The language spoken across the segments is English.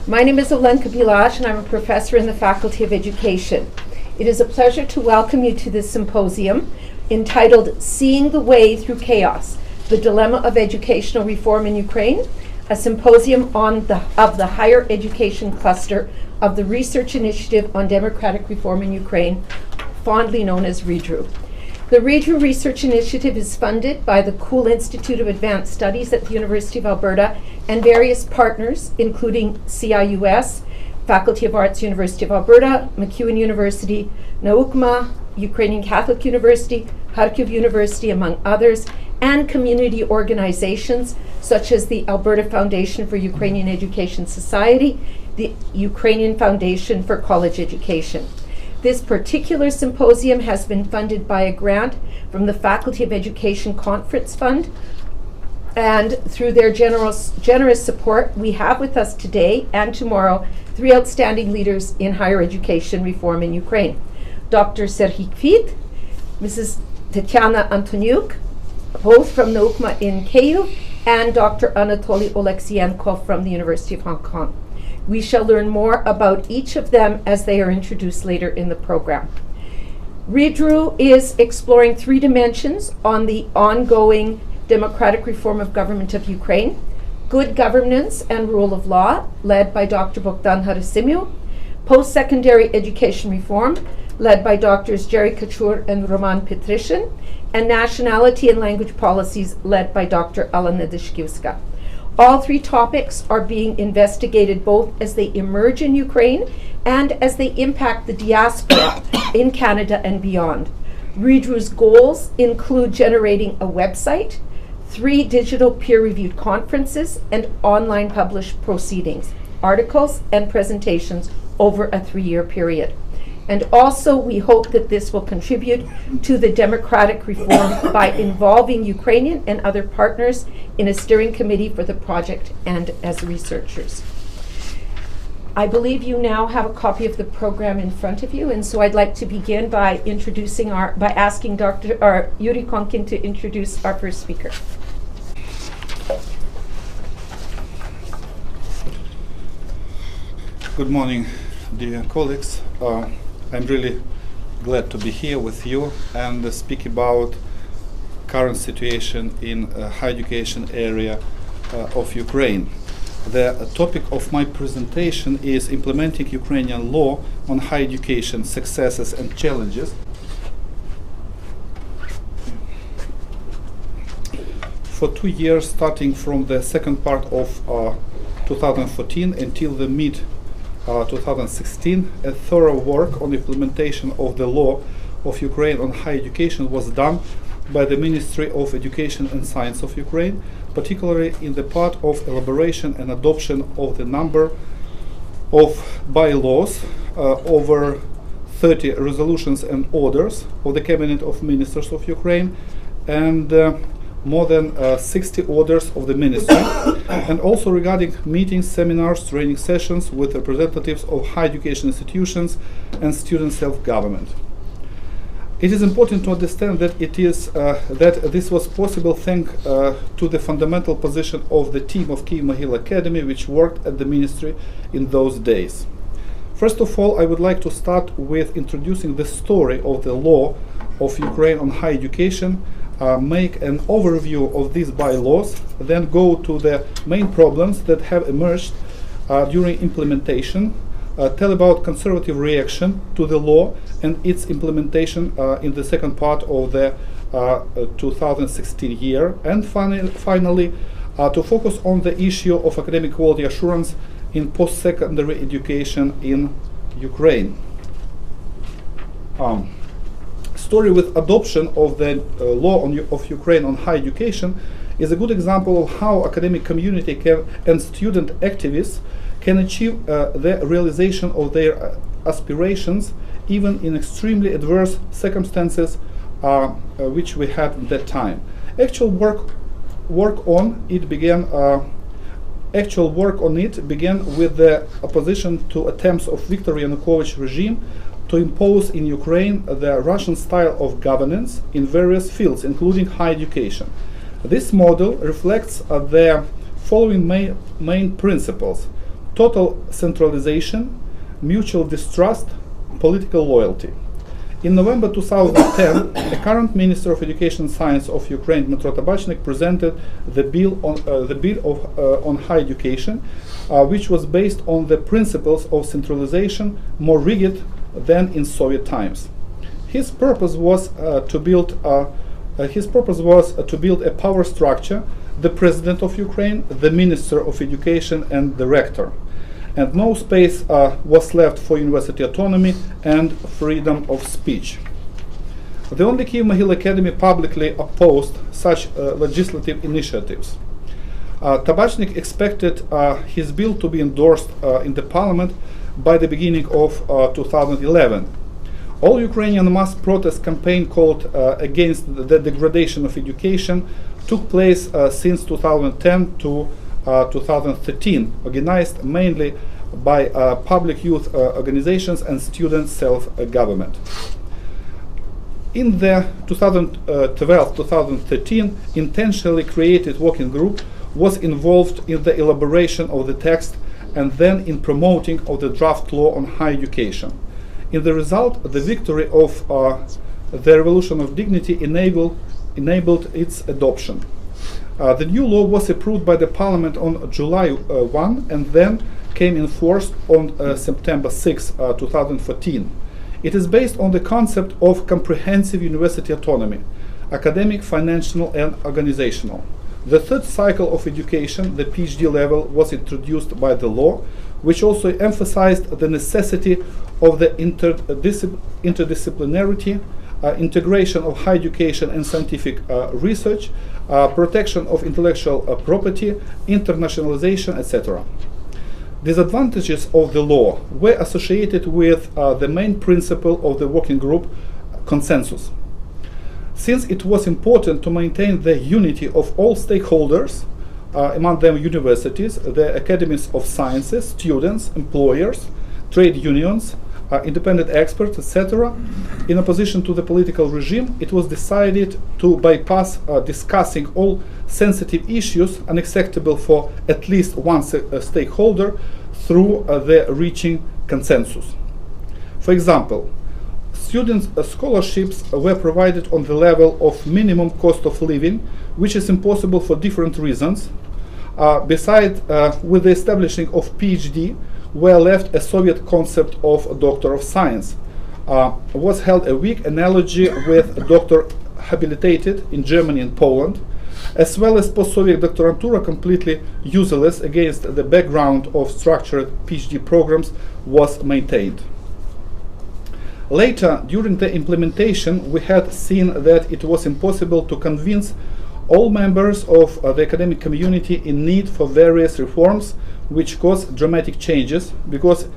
My name is Olenka Bilash, and I'm a professor in the Faculty of Education. It is a pleasure to welcome you to this symposium entitled Seeing the Way Through Chaos, the Dilemma of Educational Reform in Ukraine, a symposium of the Higher Education Cluster of the Research Initiative on Democratic Reform in Ukraine, fondly known as REDRU. The REDRU Research Initiative is funded by the Cool Institute of Advanced Studies at the University of Alberta and various partners, including CIUS, Faculty of Arts, University of Alberta, MacEwan University, Naukma, Ukrainian Catholic University, Kharkiv University, among others, and community organizations such as the Alberta Foundation for Ukrainian Education Society, the Ukrainian Foundation for College Education. This particular symposium has been funded by a grant from the Faculty of Education Conference Fund, and through their generous support, we have with us today and tomorrow three outstanding leaders in higher education reform in Ukraine. Dr. Serhiy Kvit, Mrs. Tetiana Antoniuk, both from Naukma in Kyiv, and Dr. Anatoly Oleksienko from the University of Hong Kong. We shall learn more about each of them as they are introduced later in the program. REDRU is exploring three dimensions on the ongoing democratic reform of government of Ukraine: good governance and rule of law, led by Dr. Bogdan Harasimiu; post-secondary education reform, led by Drs. Jerry Kachur and Roman Petrishin; and nationality and language policies, led by Dr. Alena Deshkivska. All three topics are being investigated both as they emerge in Ukraine and as they impact the diaspora in Canada and beyond. REDRU's goals include generating a website, 3 digital peer-reviewed conferences, and online published proceedings, articles, and presentations over a 3-year period. And also, we hope that this will contribute to the democratic reform by involving Ukrainian and other partners in a steering committee for the project and as researchers. I believe you now have a copy of the program in front of you, and so I'd like to begin by asking Dr. Yuri Konkin to introduce our first speaker. Good morning, dear colleagues. I'm really glad to be here with you and speak about current situation in higher education area of Ukraine. The topic of my presentation is implementing Ukrainian law on higher education successes and challenges. For 2 years, starting from the second part of 2014 until the mid 2016, a thorough work on implementation of the law of Ukraine on higher education was done by the Ministry of Education and Science of Ukraine, particularly in the part of elaboration and adoption of the number of bylaws, over 30 resolutions and orders of the Cabinet of Ministers of Ukraine, and more than 60 orders of the ministry, and also regarding meetings, seminars, training sessions with representatives of higher education institutions and student self-government. It is important to understand that that this was possible thanks to the fundamental position of the team of Kyiv Mogil Academy, which worked at the ministry in those days. First of all, I would like to start with introducing the story of the law of Ukraine on higher education, make an overview of these bylaws, then go to the main problems that have emerged during implementation, tell about conservative reaction to the law and its implementation in the second part of the 2016 year, and finally to focus on the issue of academic quality assurance in post-secondary education in Ukraine. Story with adoption of the law of Ukraine on higher education is a good example of how academic community and student activists can achieve the realization of their aspirations even in extremely adverse circumstances which we had at that time. Actual work on it began with the opposition to attempts of Viktor Yanukovych regime to impose in Ukraine the Russian style of governance in various fields, including higher education. This model reflects the following main principles: total centralization, mutual distrust, political loyalty. In November 2010, the current Minister of Education and Science of Ukraine, Dmytro Tabachnik, presented the bill on higher education, which was based on the principles of centralization, more rigid than in Soviet times. His purpose was to build a power structure: the President of Ukraine, the Minister of Education, and the Rector. And no space was left for university autonomy and freedom of speech. The only Kyiv Mohyl Academy publicly opposed such legislative initiatives. Tabachnik expected his bill to be endorsed in the parliament by the beginning of 2011. All Ukrainian mass protest campaign called against the degradation of education took place since 2010 to 2013, organized mainly by public youth organizations and student self-government. In the 2012-2013 intentionally created working group was involved in the elaboration of the text and then in promoting of the draft law on higher education. In the result, the victory of the Revolution of Dignity enabled its adoption. The new law was approved by the parliament on July 1 and then came in force on September 6, 2014. It is based on the concept of comprehensive university autonomy, academic, financial, and organizational. The third cycle of education, the PhD level, was introduced by the law, which also emphasized the necessity of the interdisciplinarity, integration of higher education and scientific research, protection of intellectual property, internationalization, etc. Disadvantages of the law were associated with the main principle of the working group, consensus. Since it was important to maintain the unity of all stakeholders, among them universities, the academies of sciences, students, employers, trade unions, independent experts, etc. In opposition to the political regime, it was decided to bypass discussing all sensitive issues unacceptable for at least one stakeholder through the reaching consensus. For example, student scholarships were provided on the level of minimum cost of living, which is impossible for different reasons. Besides, with the establishing of PhD, were left a Soviet concept of Doctor of Science. Was held a weak analogy with Doctor Habilitated in Germany and Poland, as well as post-Soviet doctorantura, completely useless against the background of structured PhD programs, was maintained. Later, during the implementation, we had seen that it was impossible to convince all members of the academic community in need for various reforms, which caused dramatic changes, because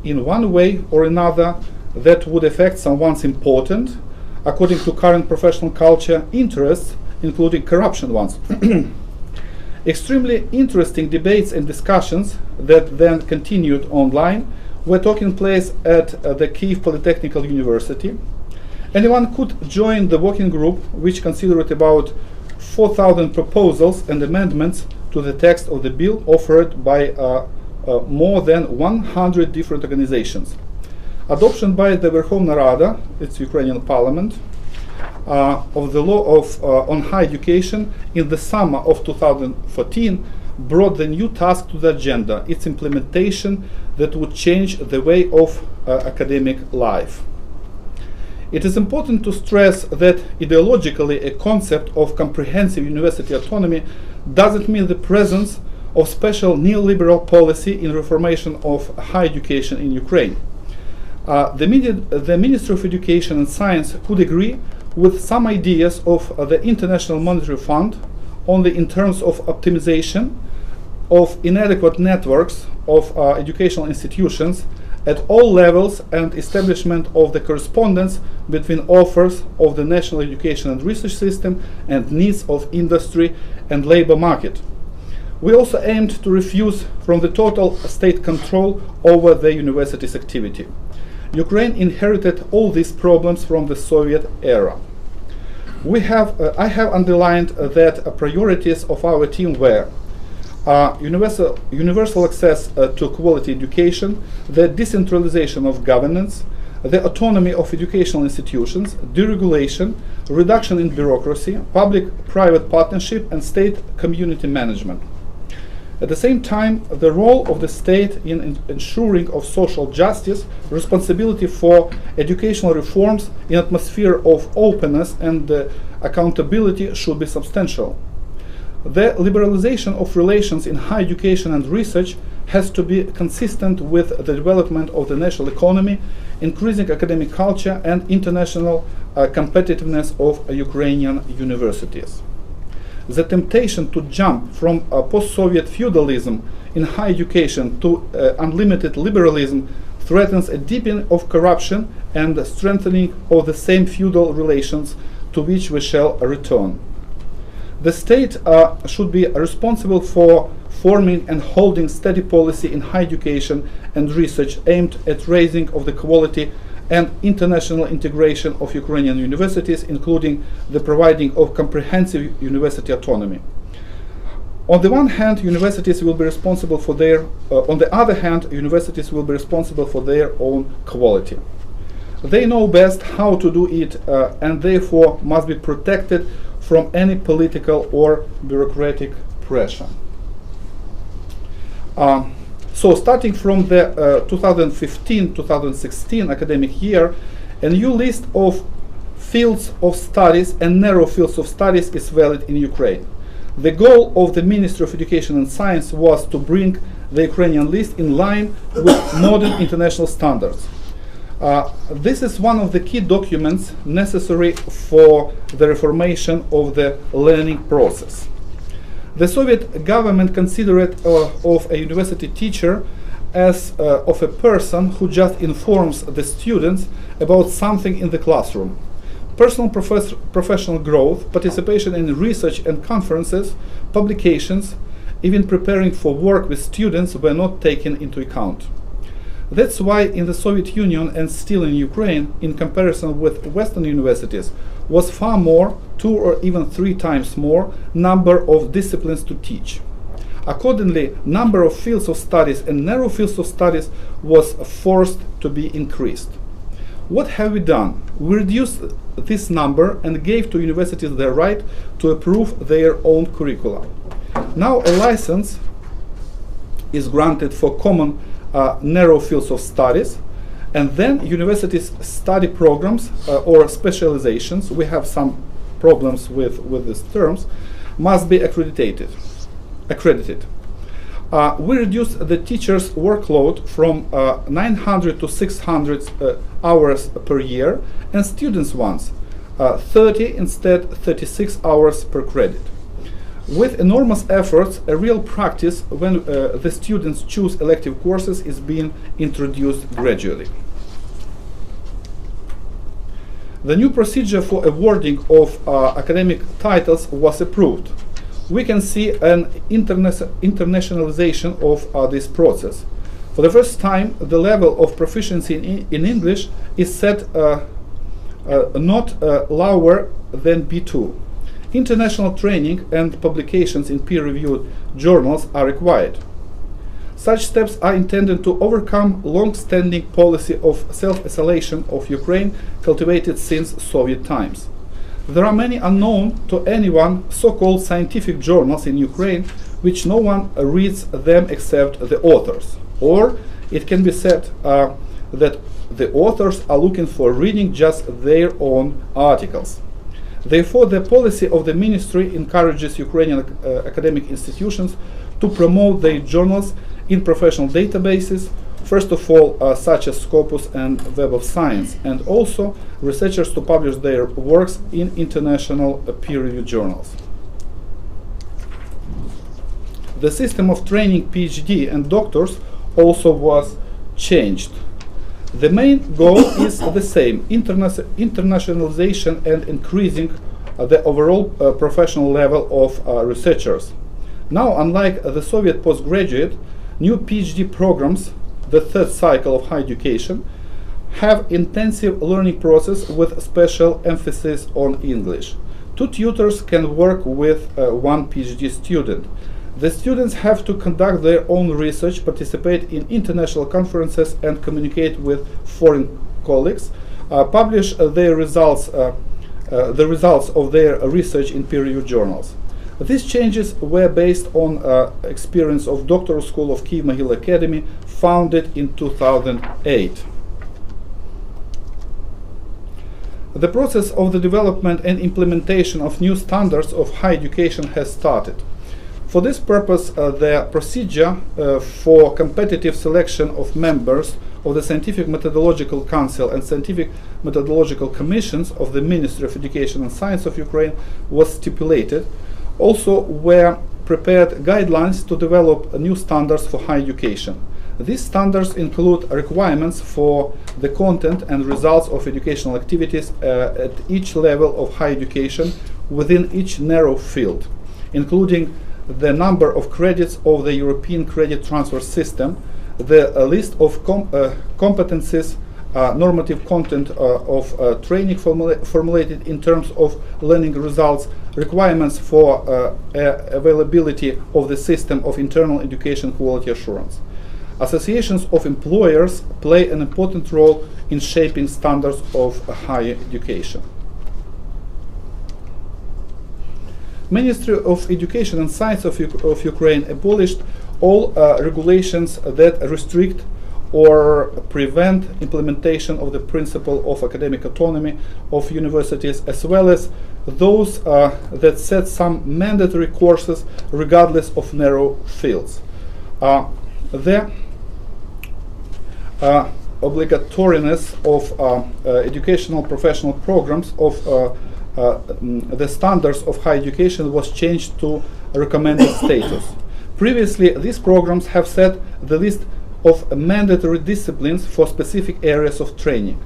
in one way or another that would affect someone's important, according to current professional culture, interests, including corruption ones. Extremely interesting debates and discussions that then continued online were taking place at the Kyiv Polytechnical University. Anyone could join the working group, which considered about 4,000 proposals and amendments to the text of the bill offered by more than 100 different organizations. Adoption by the Verkhovna Rada, its Ukrainian parliament, of the law on higher education in the summer of 2014 brought the new task to the agenda, its implementation that would change the way of academic life. It is important to stress that ideologically a concept of comprehensive university autonomy doesn't mean the presence of special neoliberal policy in reformation of higher education in Ukraine. The Ministry of Education and Science could agree with some ideas of the International Monetary Fund only in terms of optimization of inadequate networks of educational institutions at all levels and establishment of the correspondence between offers of the national education and research system and needs of industry and labor market. We also aimed to refuse from the total state control over the university's activity. Ukraine inherited all these problems from the Soviet era. I have underlined that priorities of our team were universal access to quality education, the decentralization of governance, the autonomy of educational institutions, deregulation, reduction in bureaucracy, public-private partnership, and state-community management. At the same time, the role of the state in ensuring of social justice, responsibility for educational reforms in an atmosphere of openness and accountability should be substantial. The liberalization of relations in higher education and research has to be consistent with the development of the national economy, increasing academic culture, and international competitiveness of Ukrainian universities. The temptation to jump from post-Soviet feudalism in higher education to unlimited liberalism threatens a deepening of corruption and strengthening of the same feudal relations to which we shall return. The state should be responsible for forming and holding steady policy in higher education and research aimed at raising of the quality and international integration of Ukrainian universities, including the providing of comprehensive university autonomy. On the one hand, universities will be responsible for their, on the other hand, universities will be responsible for their own quality. They know best how to do it and therefore must be protected from any political or bureaucratic pressure. So starting from the 2015-2016 academic year, a new list of fields of studies and narrow fields of studies is valid in Ukraine. The goal of the Ministry of Education and Science was to bring the Ukrainian list in line with modern international standards. This is one of the key documents necessary for the reformation of the learning process. The Soviet government considered of a university teacher as of a person who just informs the students about something in the classroom. Personal professional growth, participation in research and conferences, publications, even preparing for work with students were not taken into account. That's why in the Soviet Union and still in Ukraine, in comparison with Western universities, was far more, 2 or even 3 times more, number of disciplines to teach. Accordingly, number of fields of studies and narrow fields of studies was forced to be increased. What have we done? We reduced this number and gave to universities the right to approve their own curricula. Now a license is granted for common narrow fields of studies, and then universities study programs or specializations, we have some problems with these terms, must be accredited. We reduced the teachers' workload from 900 to 600 hours per year, and students' ones 30 instead 36 hours per credit. With enormous efforts, a real practice when the students choose elective courses is being introduced gradually. The new procedure for awarding of academic titles was approved. We can see an internationalization of this process. For the first time, the level of proficiency in English is set not lower than B2. International training and publications in peer-reviewed journals are required. Such steps are intended to overcome long-standing policy of self-isolation of Ukraine cultivated since Soviet times. There are many unknown to anyone so-called scientific journals in Ukraine which no one reads them except the authors. Or it can be said that the authors are looking for reading just their own articles. Therefore, the policy of the ministry encourages Ukrainian academic institutions to promote their journals in professional databases, first of all such as Scopus and Web of Science, and also researchers to publish their works in international peer-reviewed journals. The system of training PhD and doctors also was changed. The main goal is the same, internationalization and increasing the overall professional level of researchers. Now, unlike the Soviet postgraduate, new PhD programs, the third cycle of higher education, have intensive learning process with special emphasis on English. 2 tutors can work with 1 PhD student. The students have to conduct their own research, participate in international conferences, and communicate with foreign colleagues, publish the results of their research in peer-reviewed journals. These changes were based on experience of Doctoral School of Kyiv-Mogil Academy, founded in 2008. The process of the development and implementation of new standards of higher education has started. For this purpose, the procedure for competitive selection of members of the Scientific Methodological Council and Scientific Methodological Commissions of the Ministry of Education and Science of Ukraine was stipulated. Also were prepared guidelines to develop new standards for higher education. These standards include requirements for the content and results of educational activities at each level of higher education within each narrow field, including the number of credits of the European credit transfer system, the list of competencies, normative content of training formulated in terms of learning results, requirements for availability of the system of internal education quality assurance. Associations of employers play an important role in shaping standards of higher education. Ministry of Education and Science of Ukraine abolished all regulations that restrict or prevent implementation of the principle of academic autonomy of universities, as well as those that set some mandatory courses regardless of narrow fields. The obligatoriness of educational professional programs of the standards of higher education was changed to recommended status. Previously, these programs have set the list of mandatory disciplines for specific areas of training.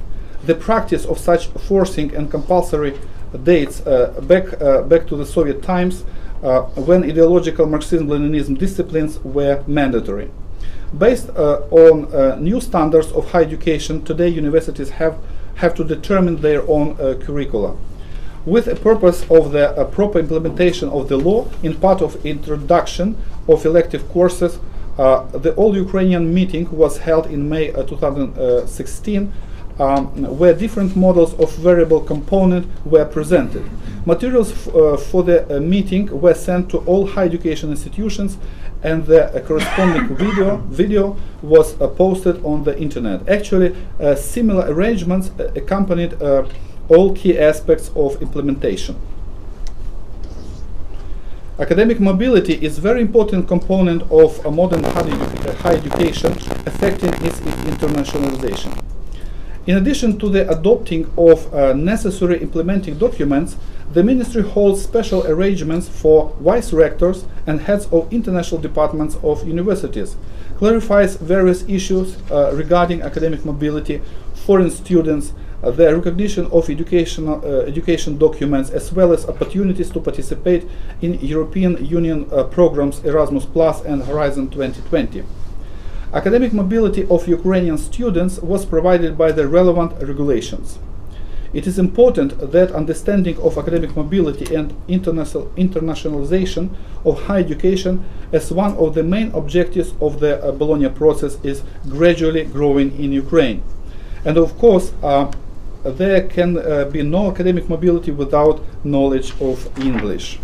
The practice of such forcing and compulsory dates back to the Soviet times when ideological Marxism-Leninism disciplines were mandatory. Based on new standards of higher education, today universities have to determine their own curricula. With a purpose of the proper implementation of the law in part of introduction of elective courses, the All-Ukrainian meeting was held in May 2016, where different models of variable component were presented. Materials for the meeting were sent to all higher education institutions, and the corresponding video was posted on the internet. Actually, similar arrangements accompanied all key aspects of implementation. Academic mobility is a very important component of a modern higher education, affecting its internationalization. In addition to the adopting of necessary implementing documents, the Ministry holds special arrangements for vice rectors and heads of international departments of universities, clarifies various issues regarding academic mobility, foreign students, the recognition of education documents, as well as opportunities to participate in European Union programs Erasmus Plus and Horizon 2020. Academic mobility of Ukrainian students was provided by the relevant regulations. It is important that understanding of academic mobility and internationalization of higher education as one of the main objectives of the Bologna process is gradually growing in Ukraine. And of course, there can be no academic mobility without knowledge of English.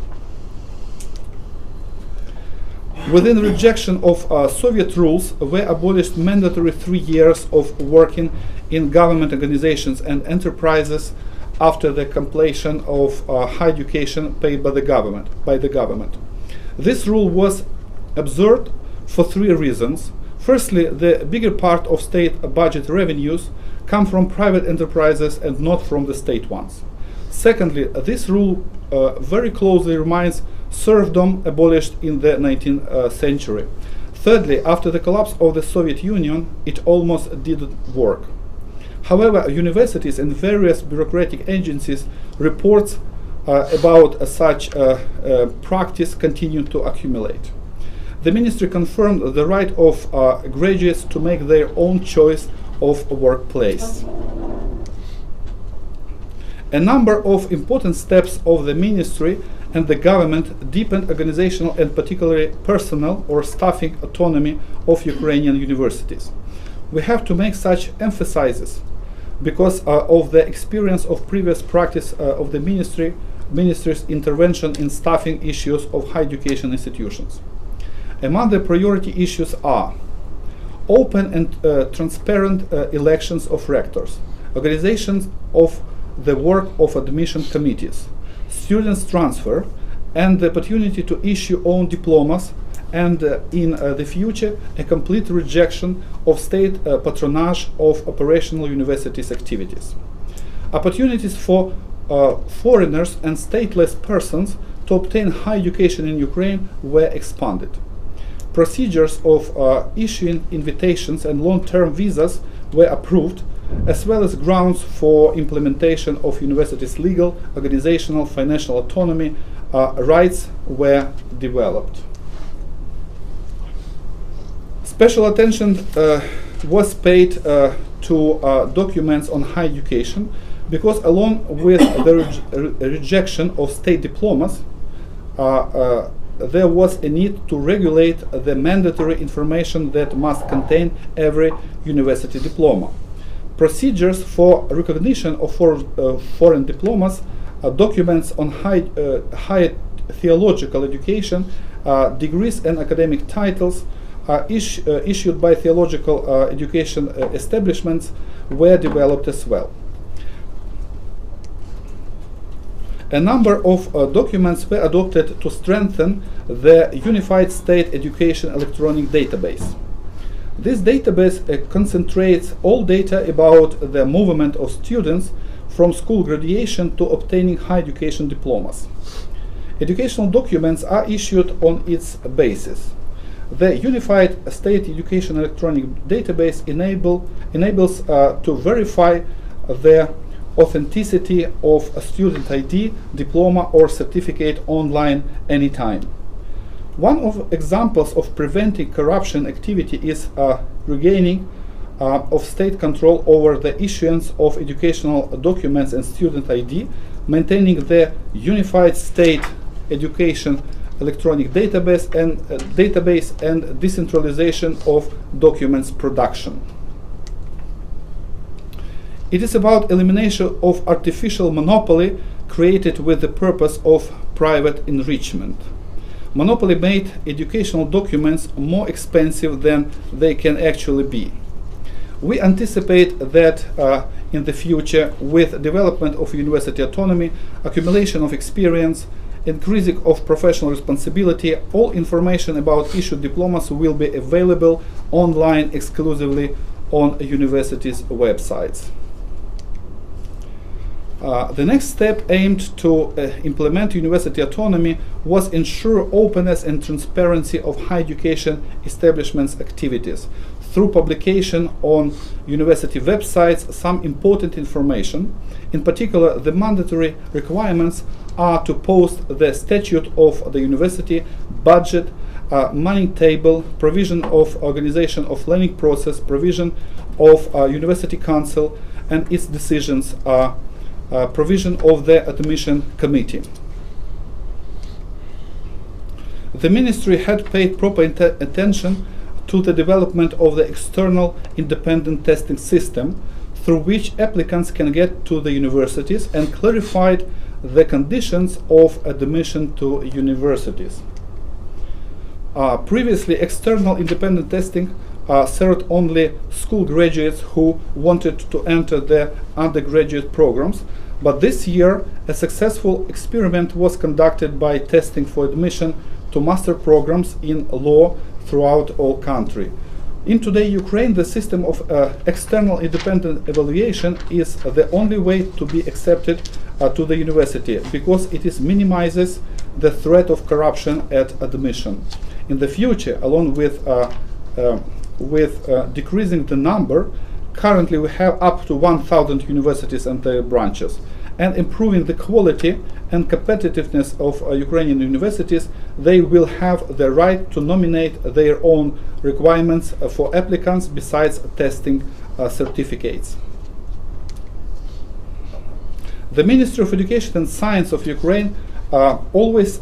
Within rejection of Soviet rules, were abolished mandatory 3 years of working in government organizations and enterprises after the completion of higher education paid by the government. This rule was observed for 3 reasons. Firstly, the bigger part of state budget revenues come from private enterprises and not from the state ones. Secondly, this rule very closely reminds serfdom abolished in the 19th century. Thirdly, after the collapse of the Soviet Union, it almost didn't work. However, universities and various bureaucratic agencies reports about such practice continue to accumulate. The ministry confirmed the right of graduates to make their own choice of workplace. A number of important steps of the ministry and the government deepened organizational and particularly personnel or staffing autonomy of Ukrainian universities. We have to make such emphases because of the experience of previous practice of the ministry's intervention in staffing issues of higher education institutions. Among the priority issues are open and transparent elections of rectors, organizations of the work of admission committees, students transfer, and the opportunity to issue own diplomas, and in the future a complete rejection of state patronage of operational universities' activities. Opportunities for foreigners and stateless persons to obtain higher education in Ukraine were expanded. Procedures of issuing invitations and long-term visas were approved, as well as grounds for implementation of universities' legal, organizational, financial autonomy rights were developed. Special attention was paid to documents on higher education because, along with the rejection of state diplomas, there was a need to regulate the mandatory information that must contain every university diploma. Procedures for recognition of foreign diplomas, documents on higher theological education, degrees and academic titles issued by theological education establishments were developed as well. A number of documents were adopted to strengthen the Unified State Education Electronic Database. This database concentrates all data about the movement of students from school graduation to obtaining higher education diplomas. Educational documents are issued on its basis. The Unified State Education Electronic Database enables to verify the authenticity of a student ID, diploma, or certificate online anytime. One of examples of preventing corruption activity is regaining of state control over the issuance of educational documents and student ID, maintaining the Unified State Education Electronic Database and decentralization of documents production. It is about elimination of artificial monopoly created with the purpose of private enrichment. Monopoly made educational documents more expensive than they can actually be. We anticipate that in the future, with development of university autonomy, accumulation of experience, increasing of professional responsibility, all information about issued diplomas will be available online exclusively on universities' websites. The next step aimed to implement university autonomy was ensure openness and transparency of higher education establishments' activities through publication on university websites some important information. In particular, the mandatory requirements are to post the statute of the university, budget, money table, provision of organization of learning process, provision of university council and its decisions, provision of the admission committee. The ministry had paid proper attention to the development of the external independent testing system through which applicants can get to the universities and clarified the conditions of admission to universities. Previously, external independent testing served only school graduates who wanted to enter the undergraduate programs, but this year a successful experiment was conducted by testing for admission to master programs in law throughout all country. In today Ukraine, the system of external independent evaluation is the only way to be accepted to the university because it minimizes the threat of corruption at admission. In the future, along with decreasing the number, currently we have up to 1,000 universities and their branches, and improving the quality and competitiveness of Ukrainian universities, they will have the right to nominate their own requirements for applicants besides testing certificates. The Ministry of Education and Science of Ukraine always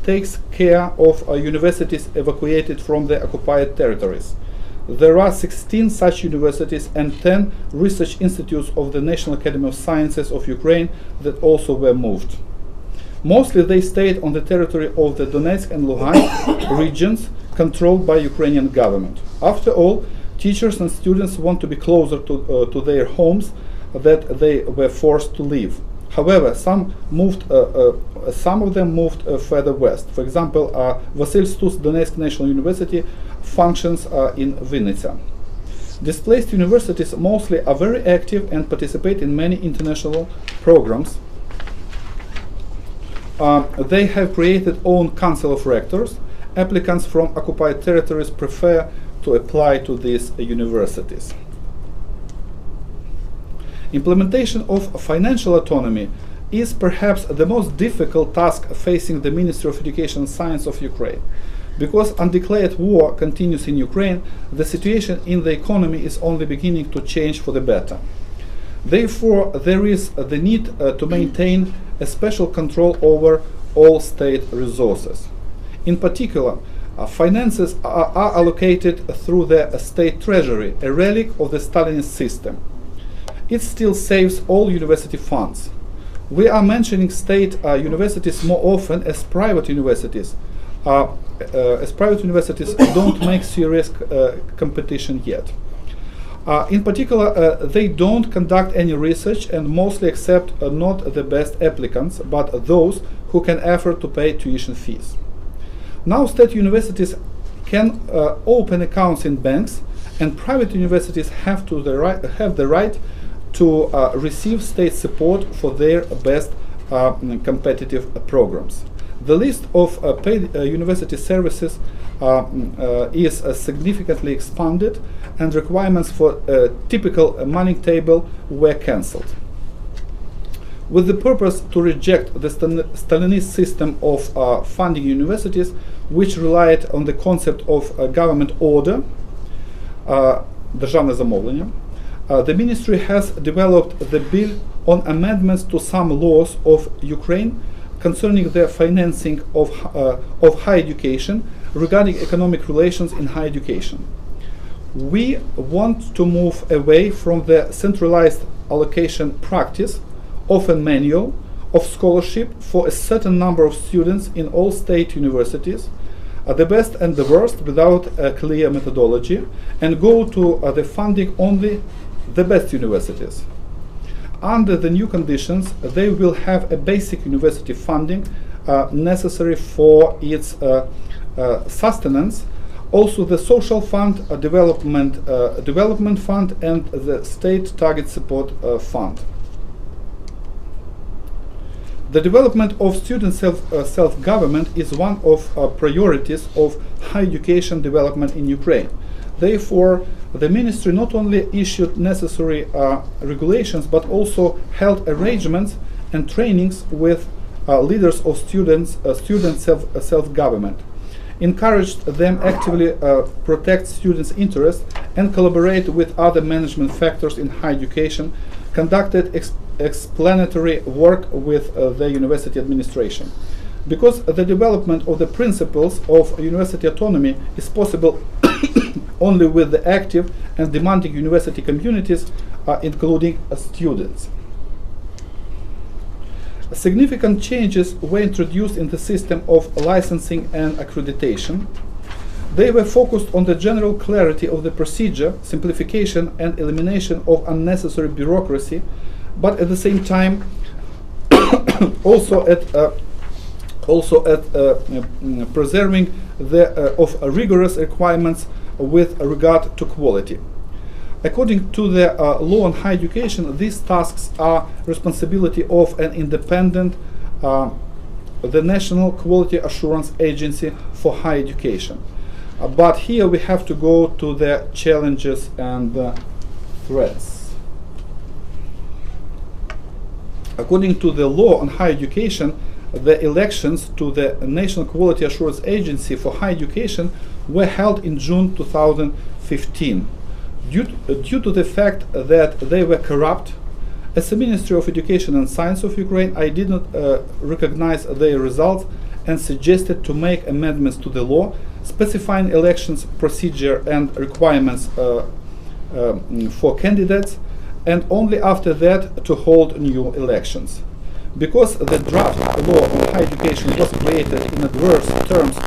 takes care of universities evacuated from the occupied territories. There are 16 such universities and 10 research institutes of the National Academy of Sciences of Ukraine that also were moved. Mostly they stayed on the territory of the Donetsk and Luhansk regions controlled by Ukrainian government. After all, teachers and students want to be closer to their homes that they were forced to leave. However, some of them moved further west. For example, Vasil Stus Donetsk National University functions in Vinnytsia. Displaced universities mostly are very active and participate in many international programs. They have created own council of rectors. Applicants from occupied territories prefer to apply to these universities. Implementation of financial autonomy is perhaps the most difficult task facing the Ministry of Education and Science of Ukraine. Because undeclared war continues in Ukraine, the situation in the economy is only beginning to change for the better. Therefore, there is the need to maintain a special control over all state resources. In particular, finances are allocated through the state treasury, a relic of the Stalinist system. It still saves all university funds. We are mentioning state universities more often as private universities. Private universities don't make serious competition yet. In particular, they don't conduct any research and mostly accept not the best applicants, but those who can afford to pay tuition fees. Now state universities can open accounts in banks, and private universities have the right to receive state support for their best competitive programs. The list of paid university services is significantly expanded, and requirements for a typical money table were cancelled. With the purpose to reject the Stalinist system of funding universities, which relied on the concept of government order, державне замовлення, the ministry has developed the bill on amendments to some laws of Ukraine concerning the financing of higher education regarding economic relations in higher education. We want to move away from the centralized allocation practice, often manual, of scholarship for a certain number of students in all state universities, the best and the worst without a clear methodology, and go to the funding only the best universities. Under the new conditions, they will have a basic university funding necessary for its sustenance, also the social fund, development fund, and the state target support fund. The development of student self-government is one of priorities of higher education development in Ukraine. Therefore, the ministry not only issued necessary regulations, but also held arrangements and trainings with leaders of student self-government, encouraged them actively protect students' interests, and collaborate with other management factors in higher education, conducted explanatory work with the university administration. Because the development of the principles of university autonomy is possible only with the active and demanding university communities, including students. Significant changes were introduced in the system of licensing and accreditation. They were focused on the general clarity of the procedure, simplification and elimination of unnecessary bureaucracy, but at the same time also at preserving of rigorous requirements with regard to quality. According to the law on higher education, these tasks are responsibility of an independent, the National Quality Assurance Agency for Higher Education. But here we have to go to the challenges and the threats. According to the law on higher education, the elections to the National Quality Assurance Agency for Higher Education were held in June 2015. Due to the fact that they were corrupt As the Ministry of Education and Science of Ukraine, I did not recognize their results and suggested to make amendments to the law specifying elections procedure and requirements for candidates, and only after that to hold new elections. Because the draft law on higher education was created in adverse terms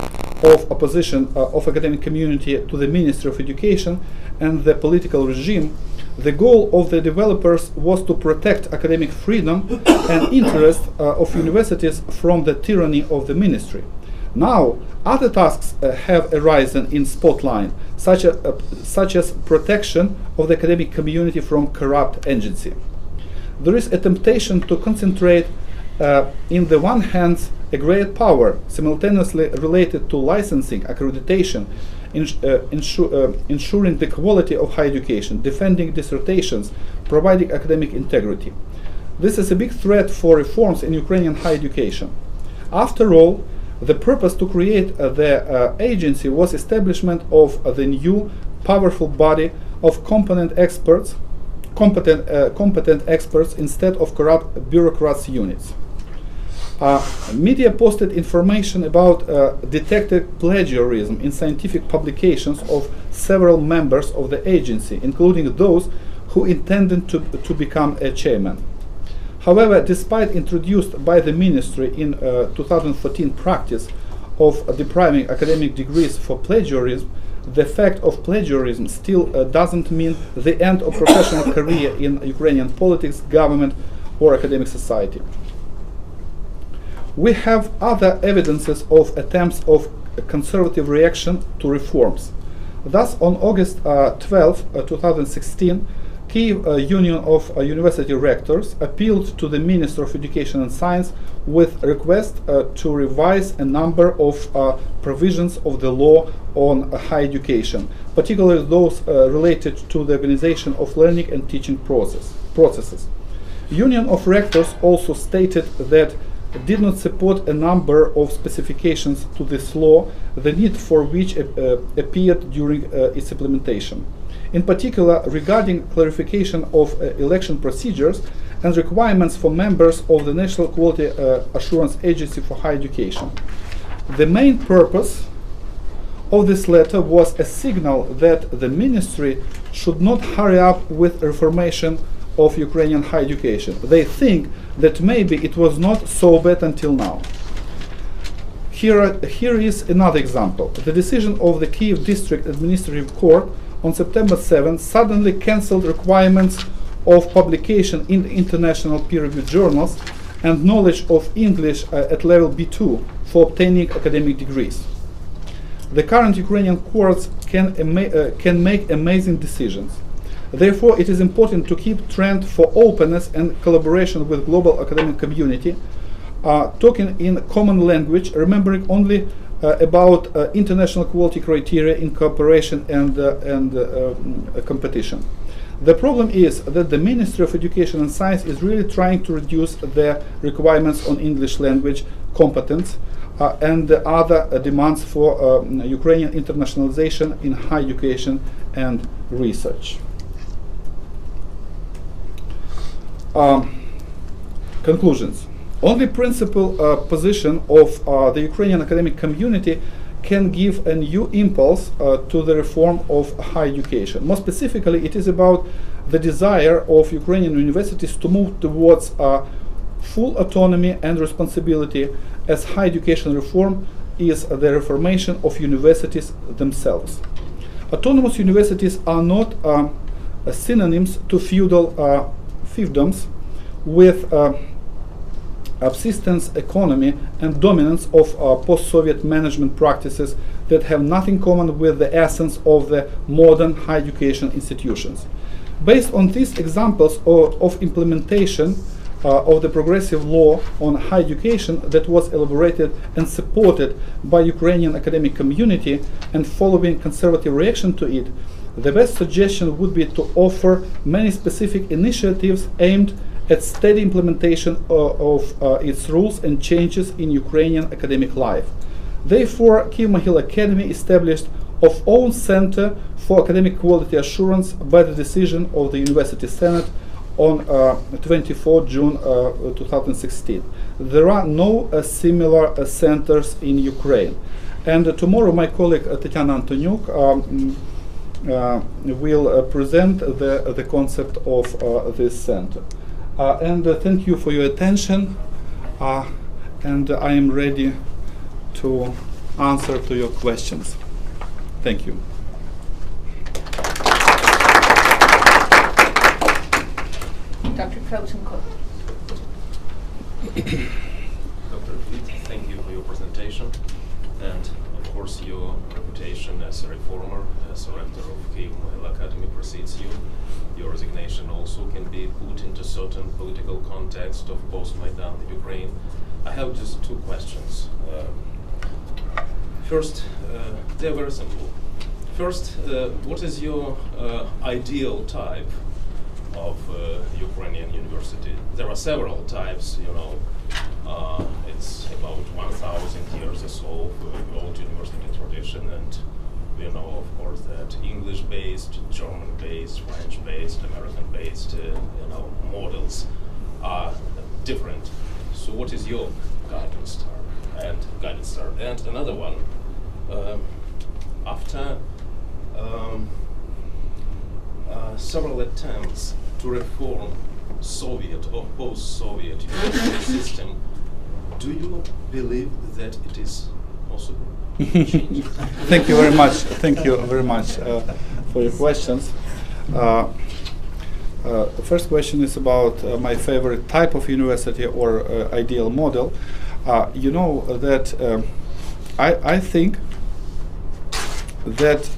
of opposition of academic community to the Ministry of Education and the political regime, the goal of the developers was to protect academic freedom and interest of universities from the tyranny of the ministry. Now, other tasks have arisen in spotlight, such as protection of the academic community from corrupt agency. There is a temptation to concentrate in the one hand a great power simultaneously related to licensing, accreditation, ensuring the quality of higher education, defending dissertations, providing academic integrity. This is a big threat for reforms in Ukrainian higher education. After all, the purpose to create the agency was establishment of the new powerful body of competent experts instead of corrupt bureaucrats units. Media posted information about detected plagiarism in scientific publications of several members of the agency, including those who intended to become a chairman. However, despite introduced by the ministry in 2014 practice of depriving academic degrees for plagiarism, the fact of plagiarism still doesn't mean the end of professional career in Ukrainian politics, government, or academic society. We have other evidences of attempts of conservative reaction to reforms. Thus, on August 12, 2016, Kyiv Union of University Rectors appealed to the Minister of Education and Science with a request to revise a number of provisions of the law on higher education, particularly those related to the organization of learning and teaching processes. Union of Rectors also stated that did not support a number of specifications to this law, the need for which appeared during its implementation. In particular, regarding clarification of election procedures and requirements for members of the National Quality Assurance Agency for Higher Education. The main purpose of this letter was a signal that the ministry should not hurry up with reformation of Ukrainian higher education. They think that maybe it was not so bad until now. Here is another example. The decision of the Kyiv District Administrative Court on September 7 suddenly cancelled requirements of publication in the international peer-reviewed journals and knowledge of English at level B2 for obtaining academic degrees. The current Ukrainian courts can make amazing decisions. Therefore, it is important to keep trend for openness and collaboration with global academic community, talking in common language, remembering only about international quality criteria in cooperation and competition. The problem is that the Ministry of Education and Science is really trying to reduce the requirements on English language competence and the other demands for Ukrainian internationalization in higher education and research. Conclusions. Only principal position of the Ukrainian academic community can give a new impulse to the reform of higher education. More specifically, it is about the desire of Ukrainian universities to move towards full autonomy and responsibility, as higher education reform is the reformation of universities themselves. Autonomous universities are not synonyms to feudal fiefdoms with subsistence economy and dominance of post-Soviet management practices that have nothing common with the essence of the modern higher education institutions. Based on these examples of implementation of the progressive law on higher education that was elaborated and supported by Ukrainian academic community and following conservative reaction to it, the best suggestion would be to offer many specific initiatives aimed at steady implementation of its rules and changes in Ukrainian academic life. Therefore, Kyiv-Mohyla Academy established of own Center for Academic Quality Assurance by the decision of the University Senate on 24 June 2016. There are no similar centers in Ukraine. And tomorrow my colleague Tatiana Antoniuk will present the concept of this center. And thank you for your attention. And I am ready to answer to your questions. Thank you. Dr. Krautenko. Dr. Kvit, thank you for your presentation and, of course, your reputation as a reformer, as a rector of Kyiv Mohila Academy precedes you. Your resignation also can be put into certain political context of post-Maidan Ukraine. I have just two questions. First, they're very simple. First, what is your ideal type of Ukrainian university? There are several types, you know. It's about 1,000 years or so of old university tradition, and we know, of course, that English-based, German-based, French-based, American-based, models are different. So, what is your guidance star? And another one, after several attempts to reform Soviet or post-Soviet university system, do you believe that it is possible? Thank you very much. Thank you very much for your questions. The first question is about my favorite type of university or ideal model. You know that I think that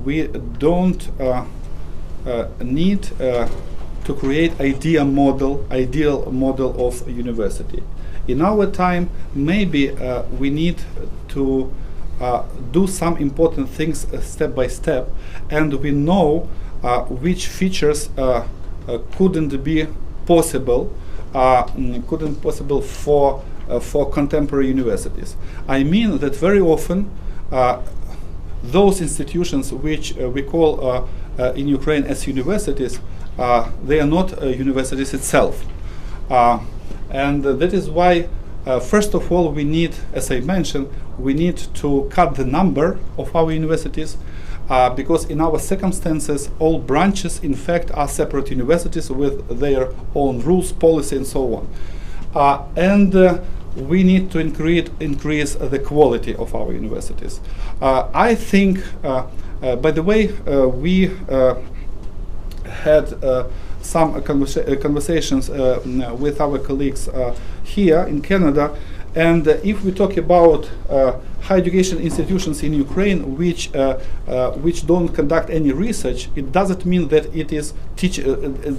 we don't need to create ideal model of university. In our time, maybe we need to do some important things step by step, and we know which features couldn't be possible for contemporary universities. I mean that very often those institutions which we call in Ukraine as universities, they are not universities itself. And that is why, first of all, we need, as I mentioned, we need to cut the number of our universities, because in our circumstances, all branches, in fact, are separate universities with their own rules, policy, and so on. And we need to increase the quality of our universities. I think, by the way, we had some conversations with our colleagues here in Canada, and if we talk about higher education institutions in Ukraine which don't conduct any research, it doesn't mean that it is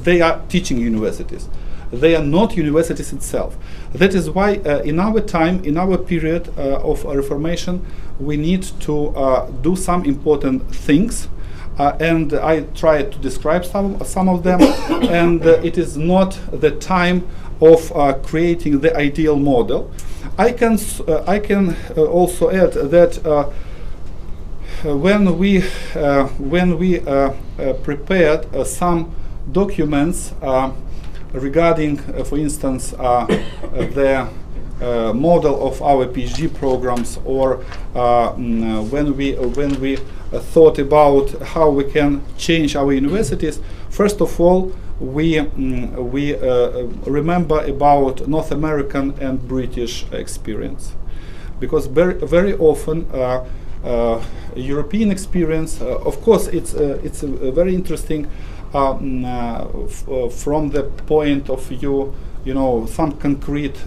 they are teaching universities. They are not universities itself. That is why in our time, in our period of reformation, we need to do some important things. And I try to describe some of them, and it is not the time of creating the ideal model. I can also add that when we prepared some documents regarding, for instance, the model of our PhD programs, or when we thought about how we can change our universities, first of all, we remember about North American and British experience, because very often European experience, of course, it's very interesting from the point of view, you know, some concrete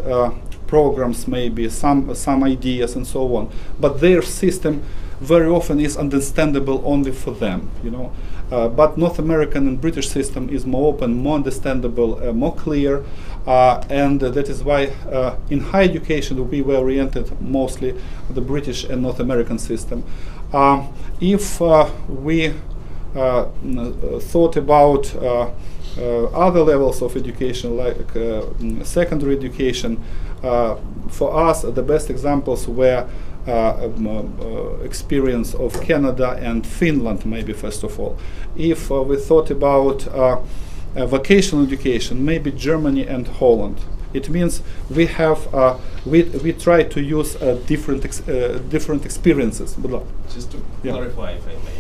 programs, maybe some ideas and so on, but their system very often is understandable only for them, you know. But North American and British system is more open, more understandable, more clear, and that is why in higher education we were oriented mostly the British and North American system. If we thought about other levels of education, like secondary education, for us the best examples were experience of Canada and Finland, maybe first of all. If we thought about vocational education, maybe Germany and Holland. It means we have we try to use different experiences. Just to clarify, if I may,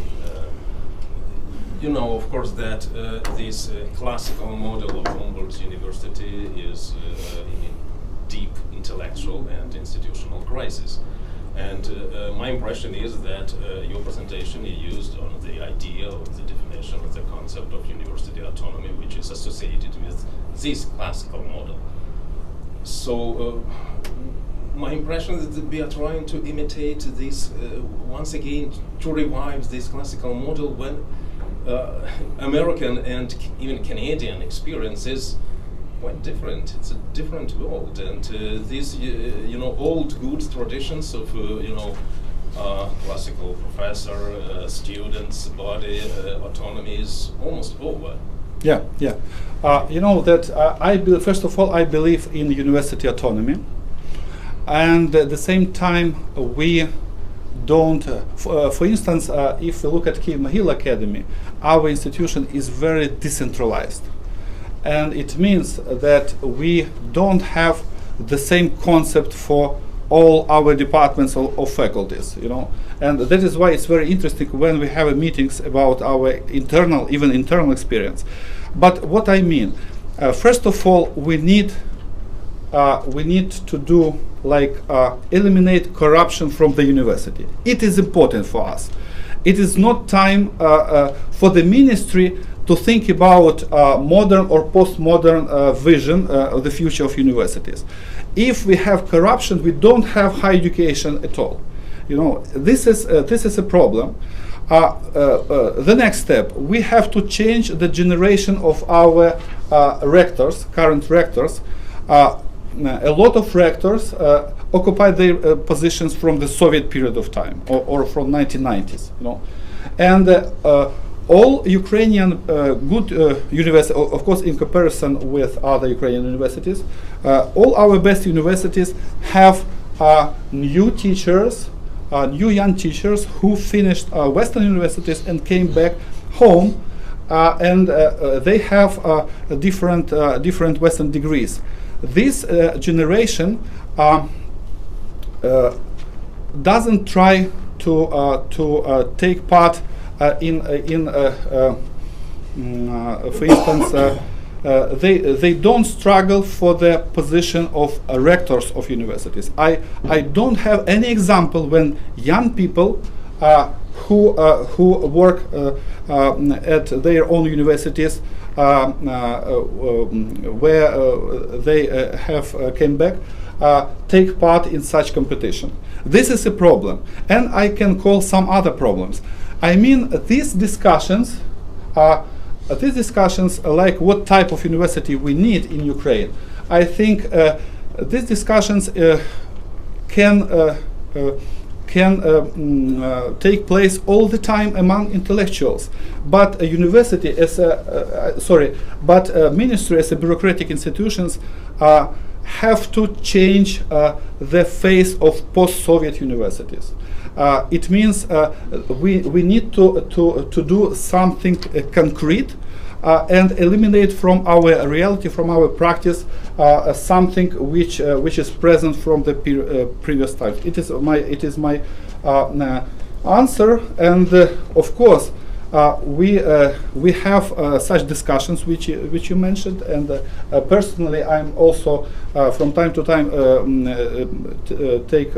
you know, of course, that this classical model of Humboldt's university is in deep intellectual and institutional crisis. And my impression is that your presentation you used on the idea of the definition of the concept of university autonomy, which is associated with this classical model. So my impression is that we are trying to imitate this once again, to revive this classical model when American and even Canadian experience is quite different. It's a different world, and these you know, old good traditions of classical professor, students, body autonomy is almost over. Yeah, yeah. You know that first of all, I believe in university autonomy, and at the same time we don't. For instance, if we look at Kyiv-Mogil Academy, our institution is very decentralized, and it means that we don't have the same concept for all our departments or faculties, you know, and that is why it's very interesting when we have meetings about our internal experience. But what I mean, first of all, we need to do eliminate corruption from the university. It is important for us. It is not time for the ministry to think about modern or postmodern vision of the future of universities. If we have corruption, we don't have higher education at all. You know, this is a problem. The next step, we have to change the generation of our rectors, current rectors. A lot of rectors occupy their positions from the Soviet period of time, or from 1990s. You know, and all Ukrainian good universities, of course, in comparison with other Ukrainian universities, all our best universities have new teachers. New young teachers who finished Western universities and came back home, and they have different Western degrees. This generation doesn't try to take part for instance. They don't struggle for the position of rectors of universities. I don't have any example when young people who work at their own universities where they have came back take part in such competition. This is a problem, and I can call some other problems. I mean, these discussions like what type of university we need in Ukraine, I think these discussions can take place all the time among intellectuals. But a university as ministry as a bureaucratic institutions have to change the face of post-Soviet universities. It means we need to do something concrete and eliminate from our reality, from our practice, something which is present from the previous times. It is my answer, and of course we have such discussions which you mentioned, and personally I'm also from time to time take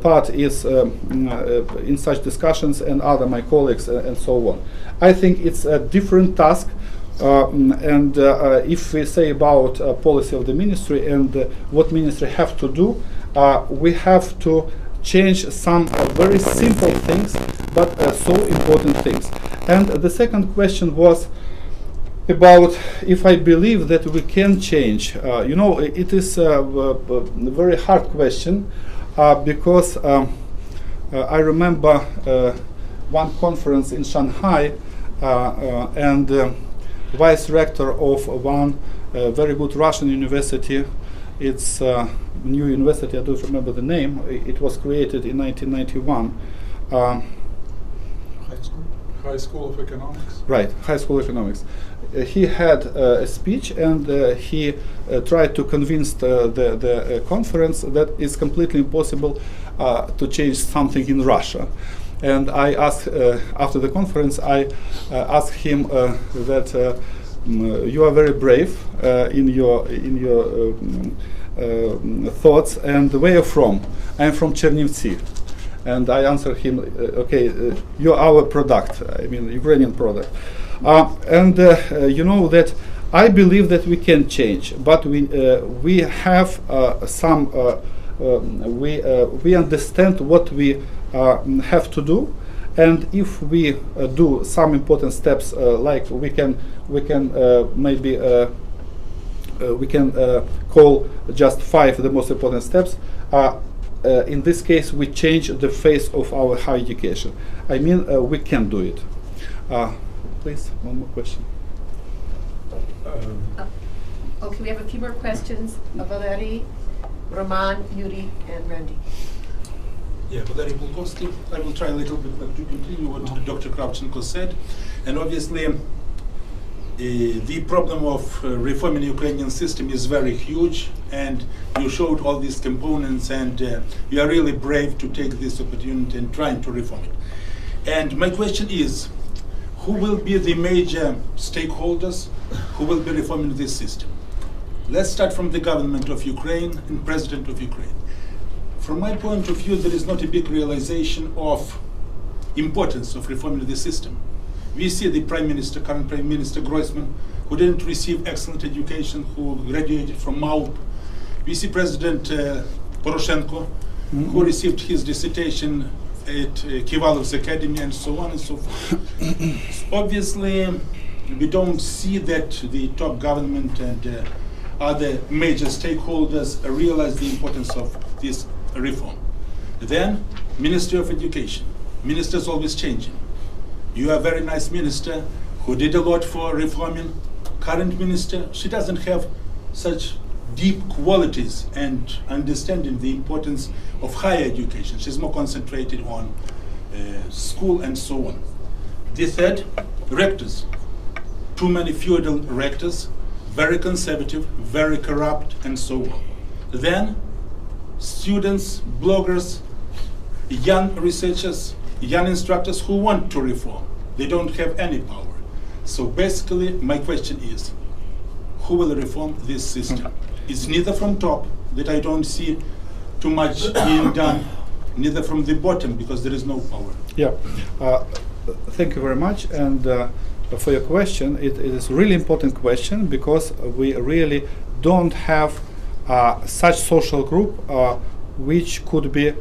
part in such discussions, and other my colleagues and so on. I think it's a different task, and if we say about policy of the ministry and what ministry have to do, we have to change some very simple things, but so important things. And the second question was about if I believe that we can change. You know, it is a very hard question, because I remember one conference in Shanghai, and vice rector of one very good Russian university It's a new university. I don't remember the name. It was created in 1991. High School of Economics. Right, High School of Economics. He had a speech, and he tried to convince the conference that it's completely impossible to change something in Russia. And I asked, after the conference, I asked him that you are very brave in your thoughts, and where are you from? I'm from Chernivtsi. And I answered him, okay, you're our product, I mean, Ukrainian product. You know that I believe that we can change, but we have some, we understand what we have to do, and if we do some important steps, like we can maybe we can call just 5 the most important steps. In this case, we change the face of our higher education. I mean, we can do it. Please, one more question. Okay, we have a few more questions. Valery, Roman, Yuri, and Randy. Yeah, Valery Bulkovsky. I will try a little bit to continue what Dr. Kravchenko said. And obviously, the problem of reforming the Ukrainian system is very huge, and you showed all these components, and you are really brave to take this opportunity and trying to reform it. And my question is, who will be the major stakeholders who will be reforming this system? Let's start from the government of Ukraine and President of Ukraine. From my point of view, there is not a big realization of importance of reforming the system. We see the Prime Minister, current Prime Minister Groisman, who didn't receive excellent education, who graduated from MAUP. We see President Poroshenko, who received his dissertation at Kivalov's Academy, and so on and so forth. Obviously, we don't see that the top government and other major stakeholders realize the importance of this reform. Then, Ministry of Education. Ministers always changing. You are a very nice minister who did a lot for reforming. Current minister, she doesn't have such deep qualities and understanding the importance of higher education. She's more concentrated on school and so on. The third, rectors. Too many feudal rectors, very conservative, very corrupt, and so on. Then, students, bloggers, young researchers, young instructors who want to reform. They don't have any power. So basically, my question is, who will reform this system? It's neither from top, that I don't see too much being done, neither from the bottom, because there is no power. Yeah, thank you very much, and for your question. It is a really important question, because we really don't have such social group which could be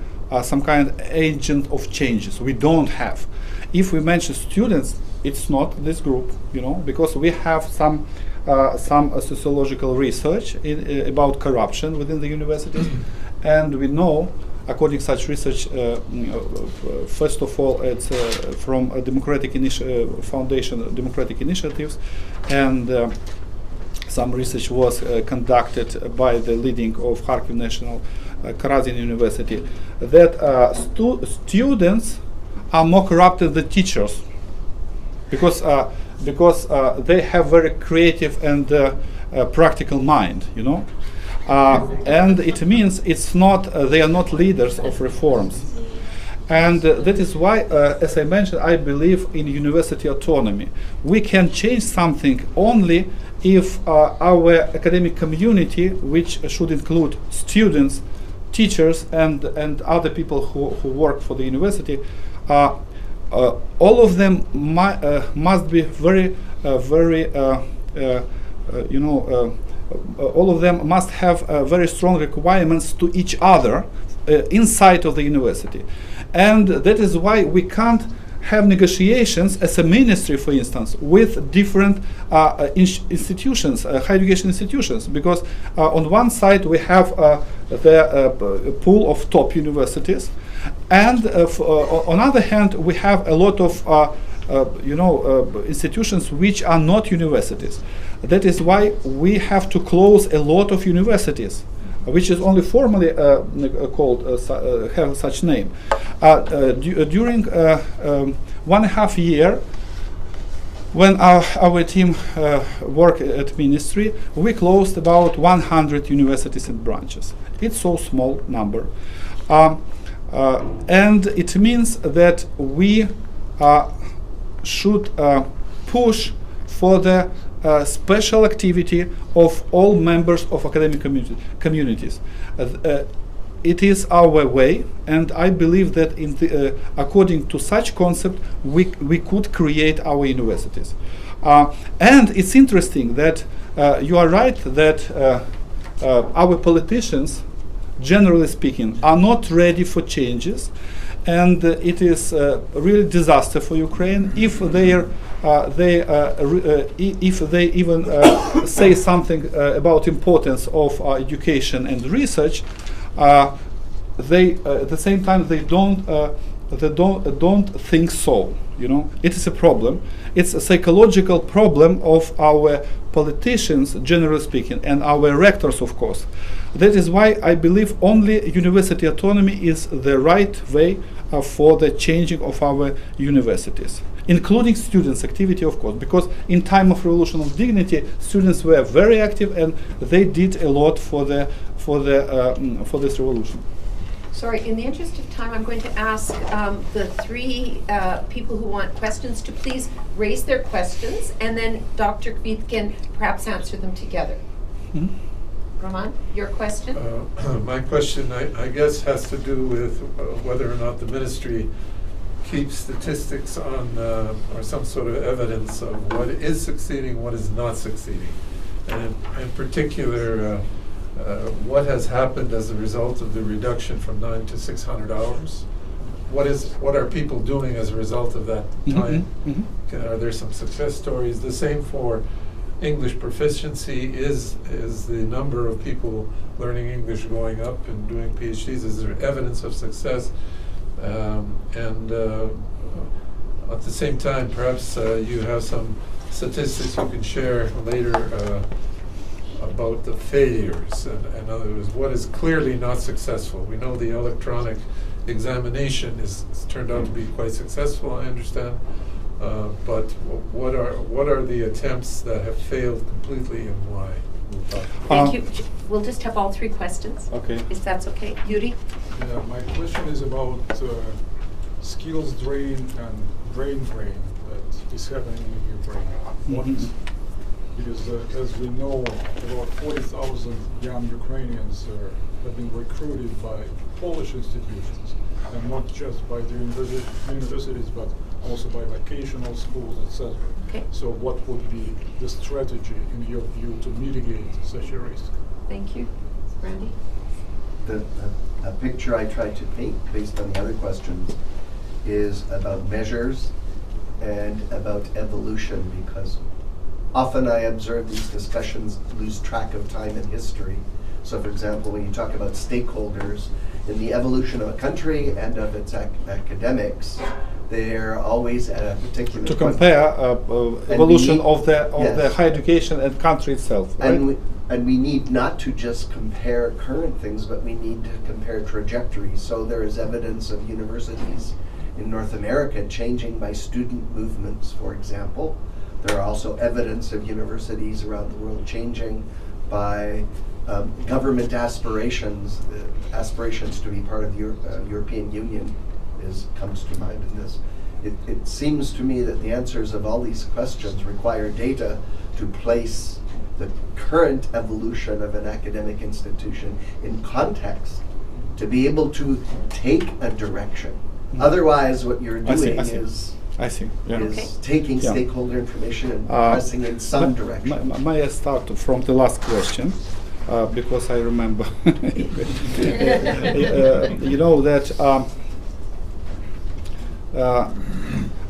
some kind of agent of changes. We don't have. If we mention students, it's not this group, you know, because we have some sociological research about corruption within the universities, and we know, according to such research, first of all, it's from a democratic foundation, democratic initiatives, and some research was conducted by the leading of Kharkiv National Karazin University, that students are more corrupted than teachers, because they have very creative and practical mind, you know, and it means it's not they are not leaders of reforms, and that is why, as I mentioned, I believe in university autonomy. We can change something only if our academic community, which should include students, teachers, and other people who work for the university, all of them must be very, you know, all of them must have very strong requirements to each other inside of the university. And that is why we can't have negotiations as a ministry, for instance, with different institutions, higher education institutions, because on one side we have the pool of top universities, and on the other hand we have a lot of you know, institutions which are not universities. That is why we have to close a lot of universities, which is only formally called have such name. During 1.5 years, when our team worked at ministry, we closed about 100 universities and branches. It's so small number, and it means that we should push for the special activity of all members of academic communities. It is our way, and I believe that according to such concept, we could create our universities. And it's interesting that you are right that our politicians, generally speaking, are not ready for changes, and it is really disaster for Ukraine if if they even say something about importance of education and research. They at the same time they don't think so. You know, it is a problem. It's a psychological problem of our politicians, generally speaking, and our rectors, of course. That is why I believe only university autonomy is the right way for the changing of our universities, including students' activity, of course, because in time of Revolution of Dignity, students were very active and they did a lot for this revolution. Sorry, in the interest of time, I'm going to ask the three people who want questions to please raise their questions, and then Dr. Kvit can perhaps answer them together. Mm-hmm. Roman, your question? My question, I guess, has to do with whether or not the ministry keeps statistics on, or some sort of evidence of what is succeeding, what is not succeeding. And in particular, what has happened as a result of the reduction from 9 to 600 hours? What are people doing as a result of that time? Mm-hmm. Are there some success stories? The same for English proficiency. Is the number of people learning English going up and doing PhDs? Is there evidence of success? And at the same time, perhaps you have some statistics you can share later about the failures. In other words, what is clearly not successful? We know the electronic examination is turned out to be quite successful, I understand. But what are the attempts that have failed completely and why? Thank you. We'll just have all three questions. Okay. If that's okay. Yuri? Yeah, my question is about skills drain and brain drain that is happening in Ukraine. What is, because as we know, about 40,000 young Ukrainians have been recruited by Polish institutions, and not just by the universities, but also by vocational schools, etc. Okay. So what would be the strategy, in your view, to mitigate such a risk? Thank you. Randy? A picture I tried to paint based on the other questions is about measures and about evolution, because often I observe these discussions lose track of time and history. So for example, when you talk about stakeholders in the evolution of a country and of its academics, they're always at a particular To point. compare evolution of the Yes. higher education and country itself, right? And we need not to just compare current things, but we need to compare trajectories. So there is evidence of universities in North America changing by student movements, for example. There are also evidence of universities around the world changing by government aspirations. Aspirations to be part of the European Union comes to mind in this. It seems to me that the answers of all these questions require data to place the current evolution of an academic institution in context, to be able to take a direction. Otherwise, what you're doing is Okay. taking Yeah. stakeholder information and pressing in some direction. May I start from the last question, because I remember. You know that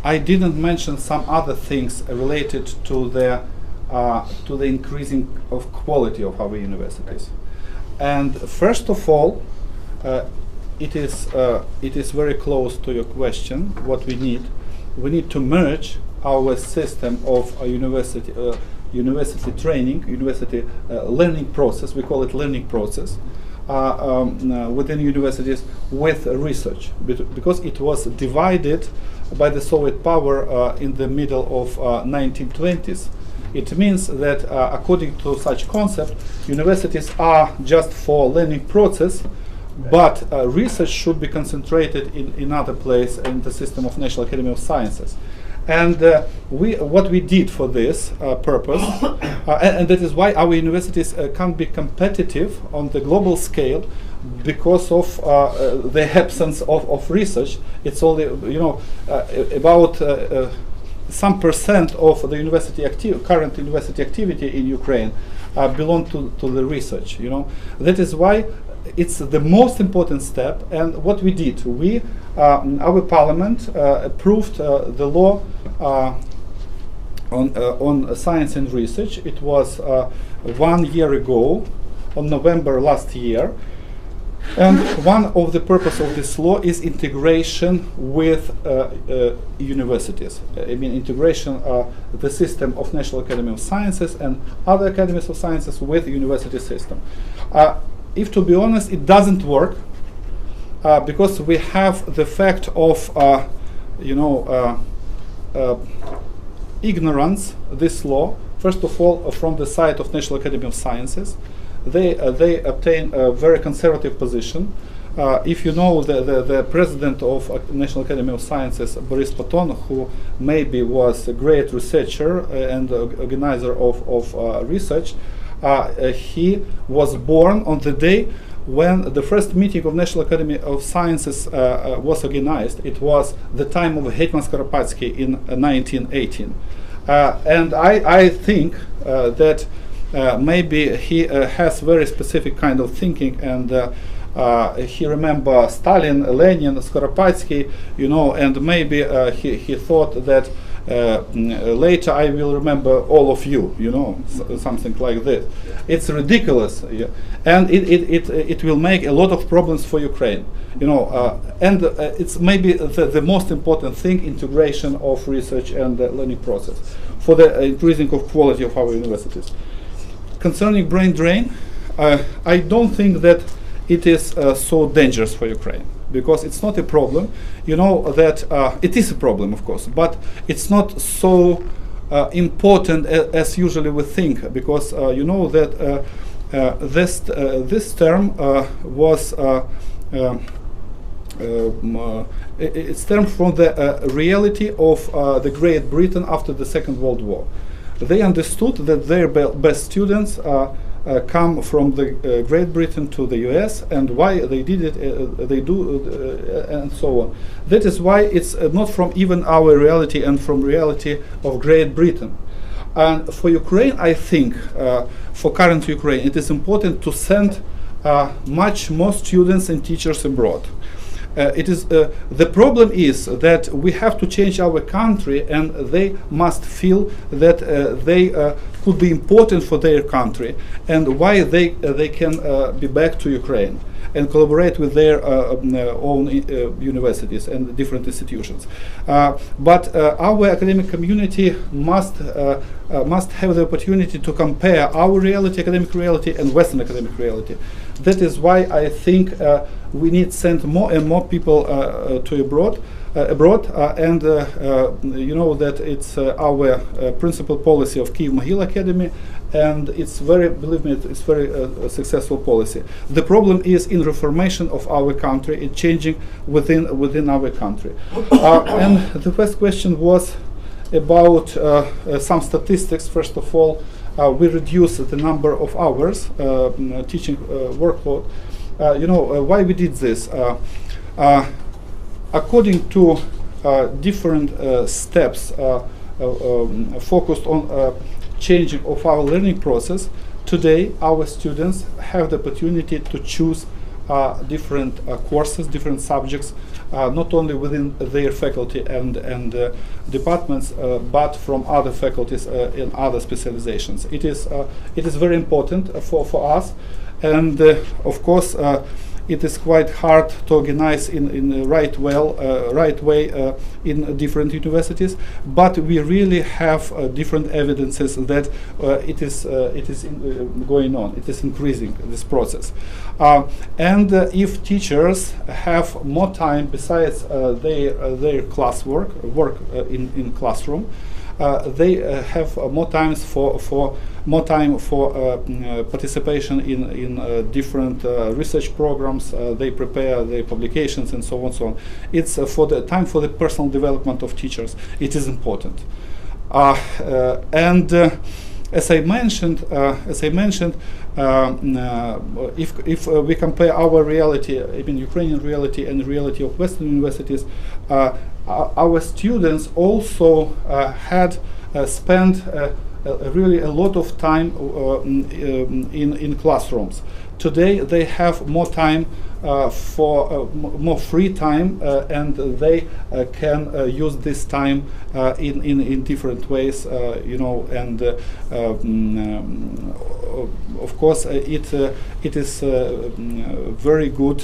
I didn't mention some other things related to the increasing of quality of our universities. And first of all, it is very close to your question. What we need to merge our system of university training, university learning process. We call it learning process within universities with research, because it was divided by the Soviet power in the middle of 1920s. It means that according to such concept, universities are just for learning process, but research should be concentrated in another place in the system of National Academy of Sciences. And what we did for this purpose, and that is why our universities can't be competitive on the global scale, because of the absence of research. It's only, you know, about some percent of the current university activity in Ukraine belong to the research. You know, that is why it's the most important step. And what we did, our parliament approved the law on science and research. It was 1 year ago, on November last year. And one of the purpose of this law is integration with universities. I mean, integration the system of National Academy of Sciences and other academies of sciences with university system. If to be honest, it doesn't work because we have the fact of ignorance this law. First of all, from the side of National Academy of Sciences. They obtain a very conservative position. If you know the president of National Academy of Sciences, Boris Paton, who maybe was a great researcher and organizer of research, he was born on the day when the first meeting of National Academy of Sciences was organized. It was the time of Hetman Skoropadsky in 1918. And I think that maybe he has very specific kind of thinking, and he remember Stalin, Lenin, Skoropadsky, you know, and maybe he thought that later I will remember all of you, you know, something like this. It's ridiculous, yeah. And it will make a lot of problems for Ukraine, you know, and it's maybe the most important thing, integration of research and the learning process for the increasing of quality of our universities. Concerning brain drain, I don't think that it is so dangerous for Ukraine, because it's not a problem. You know that it is a problem, of course, but it's not so important as usually we think, because you know that this term was it's term from the reality of the Great Britain after the Second World War. They understood that their best students come from the Great Britain to the US, and why they did it, they do, and so on. That is why it's not from even our reality and from reality of Great Britain. And for Ukraine, I think, for current Ukraine, it is important to send much more students and teachers abroad. The problem is that we have to change our country, and they must feel that they could be important for their country, and why they can be back to Ukraine and collaborate with their own universities and different institutions. But our academic community must have the opportunity to compare our reality, academic reality, and Western academic reality. That is why I think we need to send more and more people to abroad, and you know that it's our principal policy of Kyiv Mogil Academy, and it's very, believe me, it's very successful policy. The problem is in reformation of our country, in changing within our country. And the first question was about some statistics. First of all, we reduced the number of hours teaching workload. You know why we did this? According to different steps focused on changing of our learning process, today our students have the opportunity to choose different courses, different subjects, not only within their faculty and departments, but from other faculties in other specializations. It is very important for us, and of course it is quite hard to organize in the right way in different universities. But we really have different evidences that it is going on. It is increasing this process. And if teachers have more time besides their classwork, in classroom, they have more time for participation in different research programs. They prepare their publications and so on. So on. It's for the time for the personal development of teachers. It is important. As I mentioned, if we compare our reality, I mean Ukrainian reality and the reality of Western universities, our students also had spent really a lot of time in classrooms. Today they have more time for more free time, and they can use this time in different ways, you know, and of course it is very good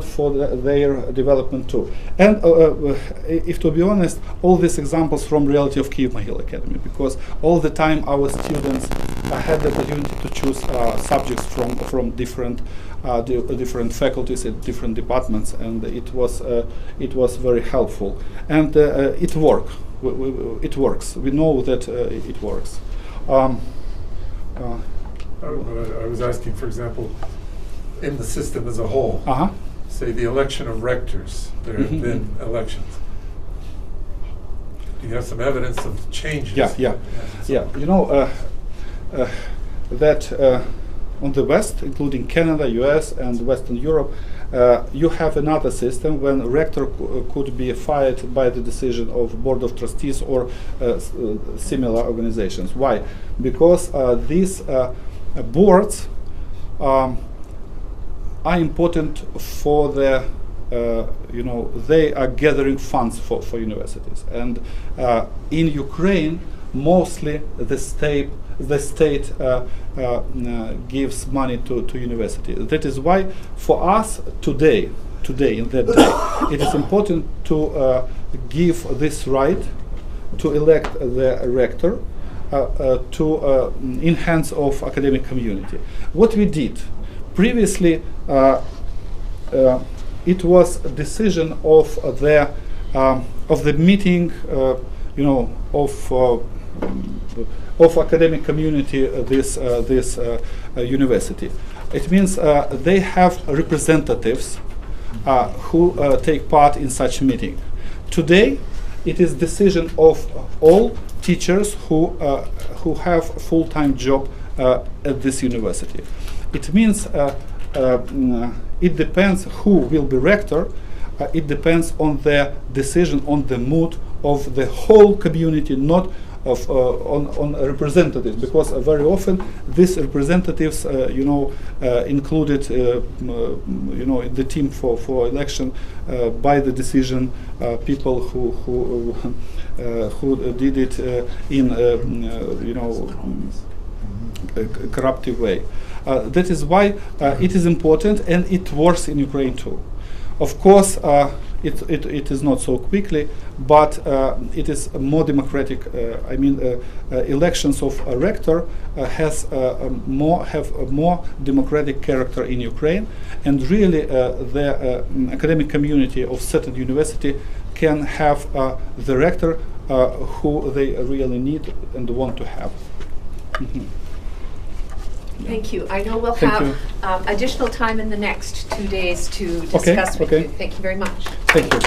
for their development too. And if to be honest, all these examples from reality of Kyiv Mohyla Academy, because all the time our students had the opportunity to choose subjects from different faculties in different departments, and it was very helpful, and it works. We know that it works. I was asking, for example, in the system as a whole, say the election of rectors, there have been elections. Do you have some evidence of changes? Yeah. You know that on the West, including Canada, US, and Western Europe, you have another system when a rector could be fired by the decision of Board of Trustees or similar organizations. Why? Because these boards are important for the you know, they are gathering funds for universities, and in Ukraine mostly the state gives money to university. That is why for us today in that day, it is important to give this right to elect the rector to enhance of academic community. What we did previously, it was a decision of the meeting, you know, of academic community, this university. It means they have representatives who take part in such meeting. Today, it is decision of all teachers who have full-time job at this university. It means it depends who will be rector. It depends on the decision, on the mood of the whole community, not of on representatives, because very often these representatives, you know, included, you know, in the team for election by the decision people who did it in you know, a corruptive way. That is why it is important, and it works in Ukraine too. Of course, it is not so quickly, but it is more democratic. I mean, elections of a rector have a more democratic character in Ukraine, and really the academic community of certain university can have the rector who they really need and want to have. Thank you. I know we'll have additional time in the next 2 days to discuss with you. Thank you very much. Thank you.